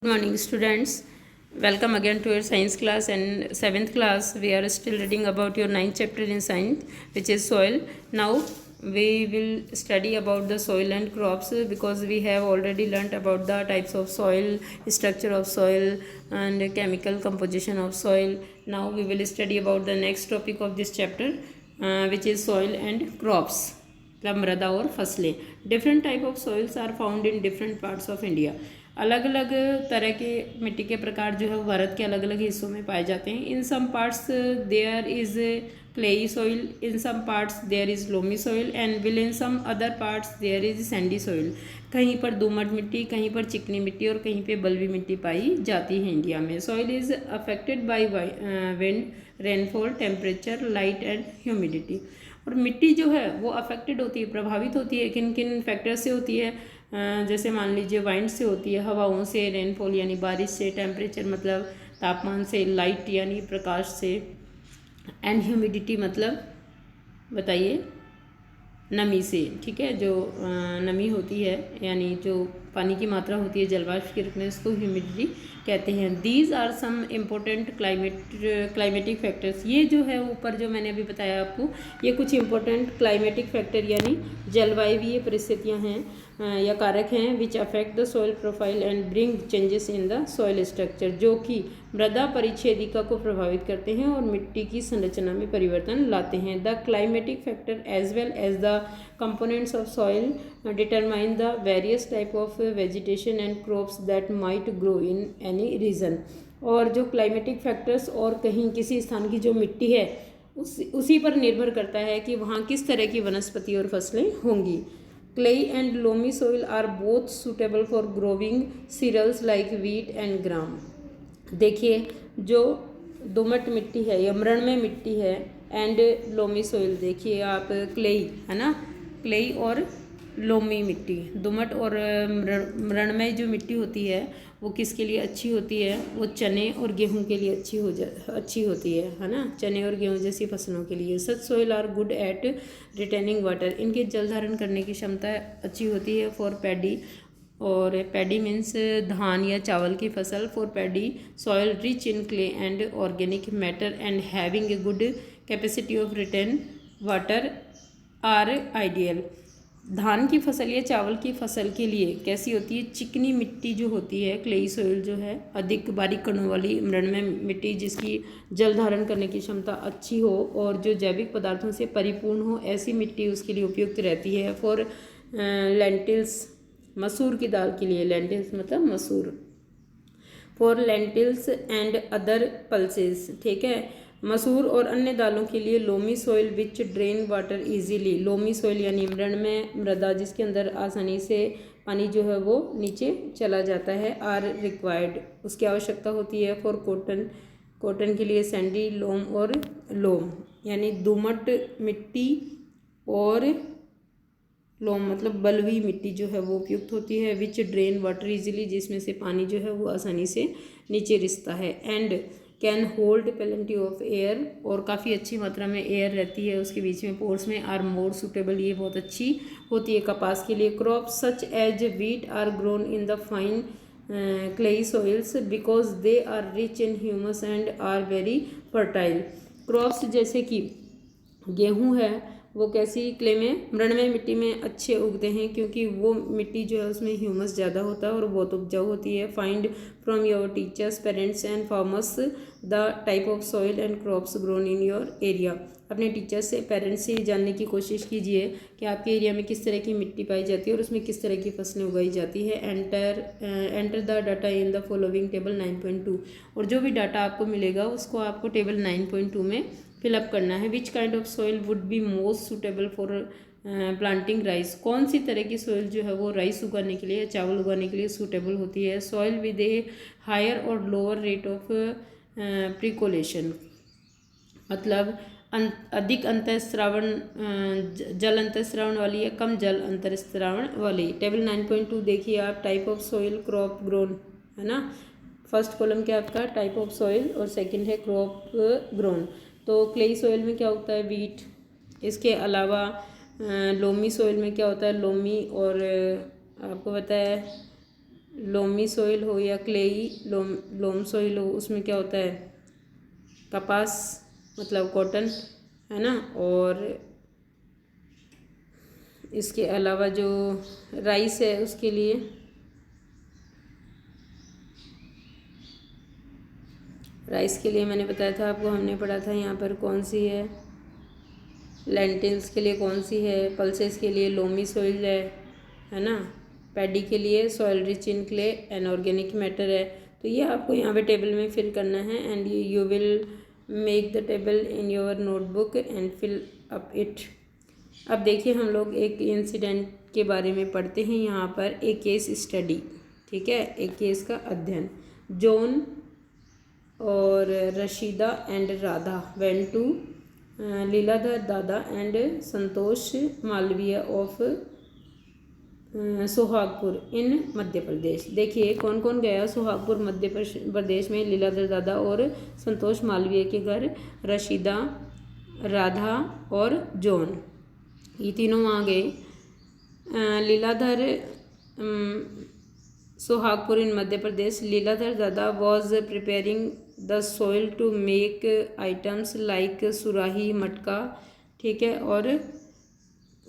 Good morning, students. Welcome again to your science class and 7th class. We are still reading about your 9th chapter in science, which is soil. Now we will study about the soil and crops because we have already learnt about the types of soil, structure of soil, and chemical composition of soil. Now we will study about the next topic of this chapter, which is soil and crops. मतलब मृदा और फसलें. Different type of soils are found in different parts of India. अलग अलग तरह के मिट्टी के प्रकार जो है वो भारत के अलग अलग हिस्सों में पाए जाते हैं. In some parts there is clayey soil, in some parts there is loamy soil and while in some other parts there is sandy soil. कहीं पर दोमट मिट्टी, कहीं पर चिकनी मिट्टी और कहीं पे बलुई मिट्टी पाई जाती है इंडिया में. Soil is affected by wind, rainfall, temperature, light and humidity. और मिट्टी जो है वो अफेक्टेड होती है, प्रभावित होती है किन किन फैक्टर से होती है. जैसे मान लीजिए वाइंड से होती है, हवाओं से, रेनफॉल यानी बारिश से, टेम्परेचर मतलब तापमान से, लाइट यानी प्रकाश से, एंड ह्यूमिडिटी मतलब बताइए नमी से. ठीक है, जो नमी होती है यानी जो पानी की मात्रा होती है जलवाष्प के रूप में, उसको ह्यूमिडिटी कहते हैं. These are some important climatic factors. ये जो है ऊपर जो मैंने अभी बताया आपको, ये कुछ इम्पोर्टेंट क्लाइमेटिक फैक्टर यानी जलवायवीय परिस्थितियाँ हैं या कारक हैं which affect the soil profile and bring changes in the soil structure, जो कि मृदा परिच्छेदिका को प्रभावित करते हैं और मिट्टी की संरचना में परिवर्तन लाते हैं. The climatic factor as well as the components of soil determine the various type of vegetation and crops that might grow in any region. और जो क्लाइमेटिक फैक्टर्स और कहीं किसी स्थान की जो मिट्टी है उसी पर निर्भर करता है कि वहाँ किस तरह की वनस्पति और फसलें होंगी. Clay and loamy soil are both suitable for growing cereals like wheat and gram. देखिए, जो दोमट मिट्टी है या मृणमय मिट्टी है एंड लोमी सॉइल, देखिए आप क्लेई है ना, क्लेई और लोमी मिट्टी, दोमट और मृणमय जो मिट्टी होती है वो किसके लिए अच्छी होती है, वो चने और गेहूं के लिए अच्छी होती है ना, चने और गेहूं जैसी फसलों के लिए. Such soil are good at retaining water. इनके जल धारण करने की क्षमता अच्छी होती है फॉर पैडी, और पैडी मीन्स धान या चावल की फसल. For paddy soil rich in clay and organic matter and having a good capacity of retain water are ideal. धान की फसल या चावल की फसल के लिए कैसी होती है, चिकनी मिट्टी जो होती है, क्लेई सॉइल जो है, अधिक बारीक कणों वाली मृणमय मिट्टी जिसकी जल धारण करने की क्षमता अच्छी हो और जो जैविक पदार्थों से परिपूर्ण हो, ऐसी मिट्टी उसके लिए उपयुक्त रहती है. फॉर लेंटिल्स, मसूर की दाल के लिए, लेंटिल्स मतलब मसूर. For lentils and other pulses, ठीक है, मसूर और अन्य दालों के लिए loamy soil which drain water easily. Loamy soil यानी मृणमय मृदा जिसके अंदर आसानी से पानी जो है वो नीचे चला जाता है, आर रिक्वायर्ड, उसकी आवश्यकता होती है. फॉर कॉटन के लिए सैंडी, लोम और लोम यानी दोमट मिट्टी और लोम मतलब बलुई मिट्टी जो है वो उपयुक्त होती है. विच ड्रेन वाटर इजीली, जिसमें से पानी जो है वो आसानी से नीचे रिसता है. And can hold plenty of air, और काफ़ी अच्छी मात्रा में एयर रहती है उसके बीच में, पोर्स में. आर मोर सुटेबल, ये बहुत अच्छी होती है कपास के लिए. Crop such as wheat are grown in the fine clayey soils because they are rich in humus and are very fertile. Crops जैसे कि गेहूँ है वो कैसी क्ले में, मृणमय मिट्टी में अच्छे उगते हैं क्योंकि वो मिट्टी जो है उसमें ह्यूमस ज़्यादा होता है और बहुत उपजाऊ होती है. Find from your teachers, parents and farmers the type of soil and crops grown in your area. अपने टीचर्स से, पेरेंट्स से जानने की कोशिश कीजिए कि आपके एरिया में किस तरह की मिट्टी पाई जाती है और उसमें किस तरह की फसलें उगाई जाती है. Enter the data in the following table 9.2. और जो भी डाटा आपको मिलेगा उसको आपको टेबल 9.2 में फिलअप करना है. Which kind of soil would be most suitable for planting rice. कौन सी तरह की सॉइल जो है वो राइस उगाने के लिए, चावल उगाने के लिए सूटेबल होती है. सॉइल विद ए हायर और लोअर रेट ऑफ प्रिकोलेशन मतलब अधिक अंतःस्रावण, जल अंतःस्रावण वाली या कम जल अंतःस्रावण वाली. टेबल 9.2 देखिए आप. Type of soil, crop grown है ना. फर्स्ट कॉलम क्या आपका, टाइप ऑफ सॉइल, और सेकंड है क्रॉप ग्रोन. तो क्लेई सॉइल में क्या होता है, वीट. इसके अलावा लोमी सॉइल में क्या होता है, लोमी, और आपको पता है लोमी सॉइल हो या क्लेई लोम सॉइल हो, उसमें क्या होता है, कपास मतलब कॉटन, है ना। और इसके अलावा जो राइस है उसके लिए मैंने बताया था आपको, हमने पढ़ा था यहाँ पर कौन सी है, लेंटिल्स के लिए कौन सी है, पल्सेस के लिए लोमी सॉइल है ना, पैडी के लिए soil rich in clay and organic matter है। तो ये आपको यहाँ पे टेबल में फिल करना है and you will make the table in your notebook and fill up it. अब देखिए हम लोग एक इंसिडेंट के बारे में पढ़ते हैं यहाँ पर, एक केस स्टडी, ठीक है, एक केस का अध्ययन। जॉन और Rashida and Radha went to Leeladhar Dada and Santosh Malviya of Sohagpur in Madhya Pradesh. देखिए कौन कौन गया सोहागपुर मध्य प्रदेश में, लीलाधर दादा और संतोष मालवीय के घर, रशीदा, राधा और जॉन, ये तीनों वहाँ गए। Leeladhar Sohagpur in Madhya Pradesh, Liladhar dada was preparing the soil to make items like surahi, matka, ठीक है, और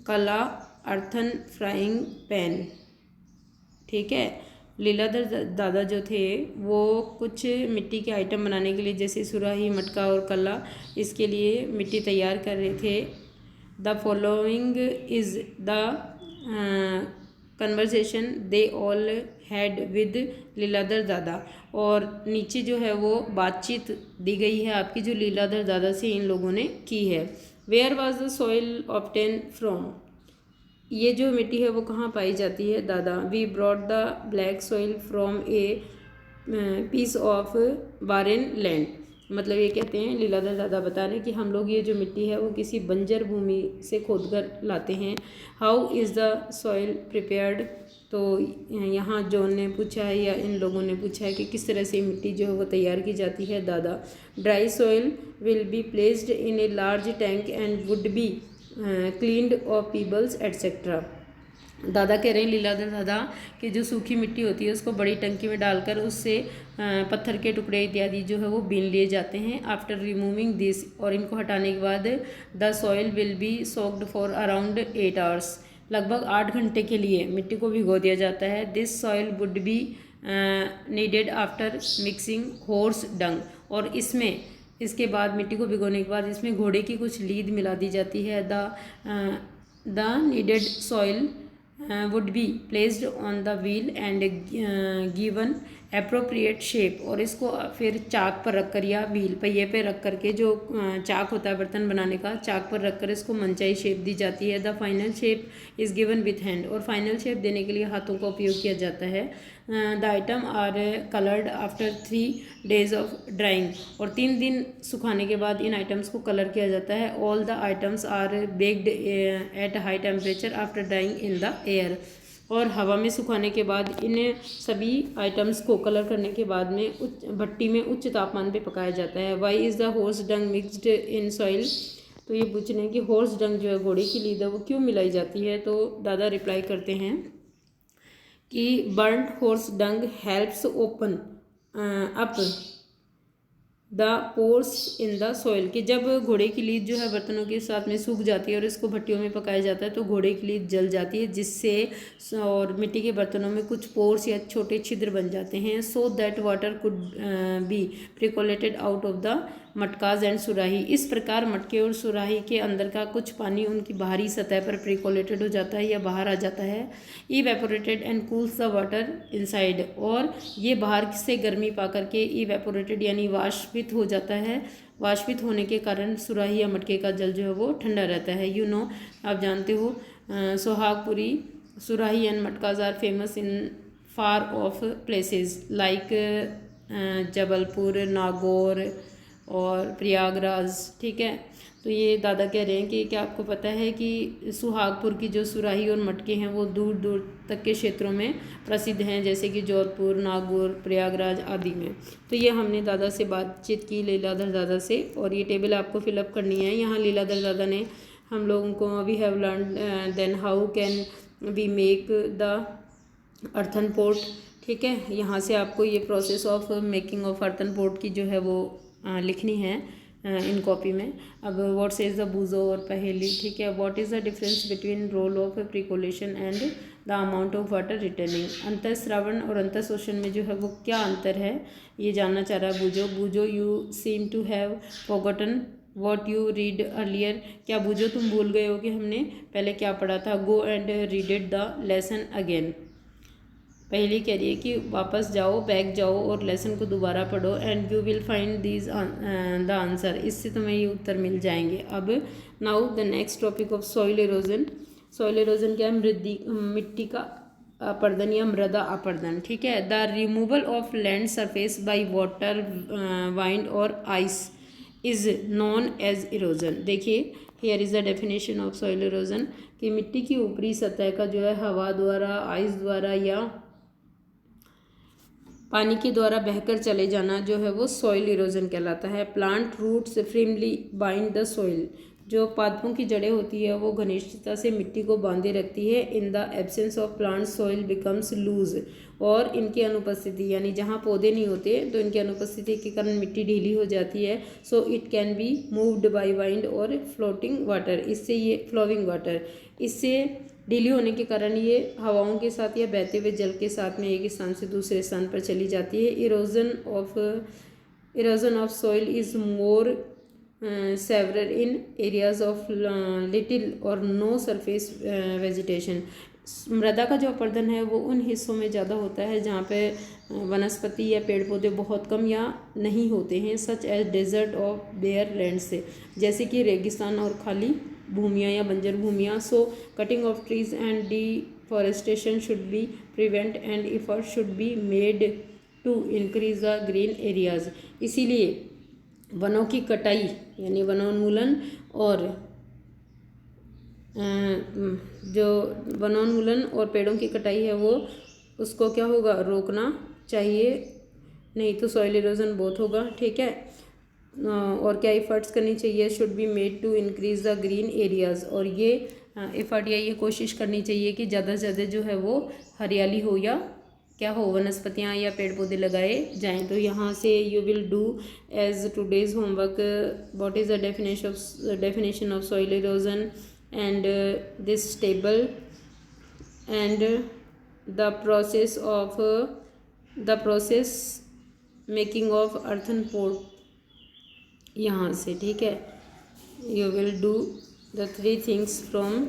कला, अर्थन फ्राइंग पैन, ठीक है। लीलाधर दादा जो थे वो कुछ मिट्टी के आइटम बनाने के लिए, जैसे सुराही, मटका और कला, इसके लिए मिट्टी तैयार कर रहे थे। The following is the conversation they all had with Liladhar dada, और नीचे जो है वो बातचीत दी गई है आपकी जो लीलाधर दादा से इन लोगों ने की है। Where was the soil obtain from, ये जो मिट्टी है वो कहाँ पाई जाती है, दादा। We brought the black soil from a piece of barren land, मतलब ये कहते हैं, लीलाधर दादा बता रहे हैं कि हम लोग ये जो मिट्टी है वो किसी बंजर भूमि से खोद कर लाते हैं। How is the soil prepared, तो यहाँ जॉन ने पूछा है या इन लोगों ने पूछा है कि किस तरह से मिट्टी जो है वो तैयार की जाती है, दादा। Dry soil will be placed in a large tank and would be cleaned of Peebles etcetera. दादा कह रहे हैं, लीलाधर दादा, कि जो सूखी मिट्टी होती है उसको बड़ी टंकी में डालकर उससे पत्थर के टुकड़े इत्यादि जो है वो बीन लिए जाते हैं। आफ्टर रिमूविंग दिस, और इनको हटाने के बाद the soil will be soaked for around 8 hours, लगभग 8 घंटे के लिए मिट्टी को भिगो दिया जाता है। This soil would be kneaded after mixing horse dung, और इसके बाद मिट्टी को भिगोने के बाद इसमें घोड़े की कुछ लीद मिला दी जाती है। The needed soil would be placed on the wheel and given appropriate shape, और इसको फिर चाक पर रखकर या व्हील पहिए पे रख करके, जो चाक होता है बर्तन बनाने का, चाक पर रखकर इसको मनचाही शेप दी जाती है। The final shape is given with hand, और फाइनल शेप देने के लिए हाथों का उपयोग किया जाता है। The item are coloured after 3 days of drying, और 3 दिन सुखाने के बाद इन आइटम्स को कलर किया जाता है। All the items are baked at high temperature after drying in the air, और हवा में सुखाने के बाद इन सभी आइटम्स को कलर करने के बाद में भट्टी में उच्च तापमान पे पकाया जाता है। Why is the horse dung mixed in soil, तो ये पूछ रहे हैं कि हॉर्स डंग जो है घोड़े की लीद है वो क्यों मिलाई जाती है। तो दादा रिप्लाई करते हैं कि burned horse dung helps open up the pores in the soil, कि जब घोड़े की लीद जो है बर्तनों के साथ में सूख जाती है और इसको भट्टियों में पकाया जाता है तो घोड़े की लीद जल जाती है, जिससे और मिट्टी के बर्तनों में कुछ पोर्स या छोटे छिद्र बन जाते हैं। So that water could be percolated out of the matkas and surahi, इस प्रकार मटके और सुराही के अंदर का कुछ पानी उनकी बाहरी सतह पर प्रिकोलेटेड हो जाता है या बाहर आ जाता है। Evaporated and cools the water inside, और ये बाहर से गर्मी पा करके इवेपोरेटेड यानी वाष्पित हो जाता है। वाष्पित होने के कारण सुराही या मटके का जल जो है वो ठंडा रहता है। यू नो, आप जानते हो, Sohagpuri surahi and matkas are famous in far off places like Jabalpur, Nagaur और प्रयागराज, ठीक है। तो ये दादा कह रहे हैं कि क्या आपको पता है कि सुहागपुर की जो सुराही और मटके हैं वो दूर दूर तक के क्षेत्रों में प्रसिद्ध हैं, जैसे कि जोधपुर, नागौर, प्रयागराज आदि में। तो ये हमने दादा से बातचीत की, लीलाधर दादा से, और ये टेबल आपको फिलअप करनी है। यहाँ लीलाधर दादा ने हम लोगों को we have learn then how can we make the earthen pot, ठीक है। यहाँ से आपको ये process of making of earthen pot की जो है वो लिखनी है इन कॉपी में। अब व्हाट सेज द बूजो और पहेली, ठीक है। What is the difference between role of percolation and the amount of water returning. अंतःस्रावण और अंतःशोषण में जो है वो क्या अंतर है, ये जानना चाह रहा है Boojho. Boojho, you seem to have forgotten what you read earlier. क्या बूजो तुम भूल गए हो कि हमने पहले क्या पढ़ा था। Go and read it the lesson again. पहली कह रही है कि वापस जाओ, बैक जाओ और लेसन को दोबारा पढ़ो and you will find these the answer. इससे तुम्हें ये उत्तर मिल जाएंगे। अब now the next topic of soil erosion. Soil erosion क्या है, मिट्टी का अपर्दन या मृदा अपर्दन, ठीक है। The removal of land surface by water, wind और ice is known as erosion. देखिए here is the definition of soil erosion कि मिट्टी की ऊपरी सतह का जो है हवा द्वारा, आइस द्वारा या पानी के द्वारा बहकर चले जाना जो है वो सॉइल इरोजन कहलाता है। Plant roots firmly bind the soil. जो पादपों की जड़ें होती है वो घनिष्ठता से मिट्टी को बांधे रखती है। In the absence of plant soil becomes loose. और इनकी अनुपस्थिति, यानी जहाँ पौधे नहीं होते तो इनकी अनुपस्थिति के कारण मिट्टी ढीली हो जाती है। So it can be moved by wind और फ्लोटिंग वाटर। इससे ये फ्लोइंग वाटर, इससे ढीली होने के कारण ये हवाओं के साथ या बहते हुए जल के साथ में एक स्थान से दूसरे स्थान पर चली जाती है। Erosion of soil is more severer in areas of little or no surface vegetation. मृदा का जो अपर्दन है वो उन हिस्सों में ज़्यादा होता है जहाँ पे वनस्पति या पेड़ पौधे बहुत कम या नहीं होते हैं, such as desert of bare land से, जैसे कि रेगिस्तान और खाली भूमियाँ या बंजर भूमियाँ। So cutting of trees and deforestation should be prevent and effort should be made to increase the green areas. इसीलिए वनों की कटाई यानी वनोन्मूलन और जो वनोन्मूलन और पेड़ों की कटाई है वो उसको क्या होगा, रोकना चाहिए, नहीं तो सॉइल इरोजन बहुत होगा, ठीक है। और क्या एफर्ट्स करनी चाहिए, should be made to increase the green areas. और ये एफर्ट या ये कोशिश करनी चाहिए कि ज़्यादा से ज़्यादा जो है वो हरियाली हो या क्या हो, वनस्पतियाँ या पेड़ पौधे लगाए जाएं। तो यहाँ से you will do as today's homework what is the definition of soil erosion and this table and the process making of earthen pot यहाँ से, ठीक है। You will do the 3 things from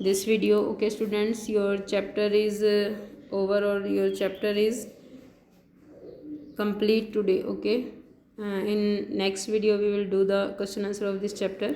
this video. Okay students, your chapter is over or your chapter is complete today, okay. In next video we will do the question answer of this chapter.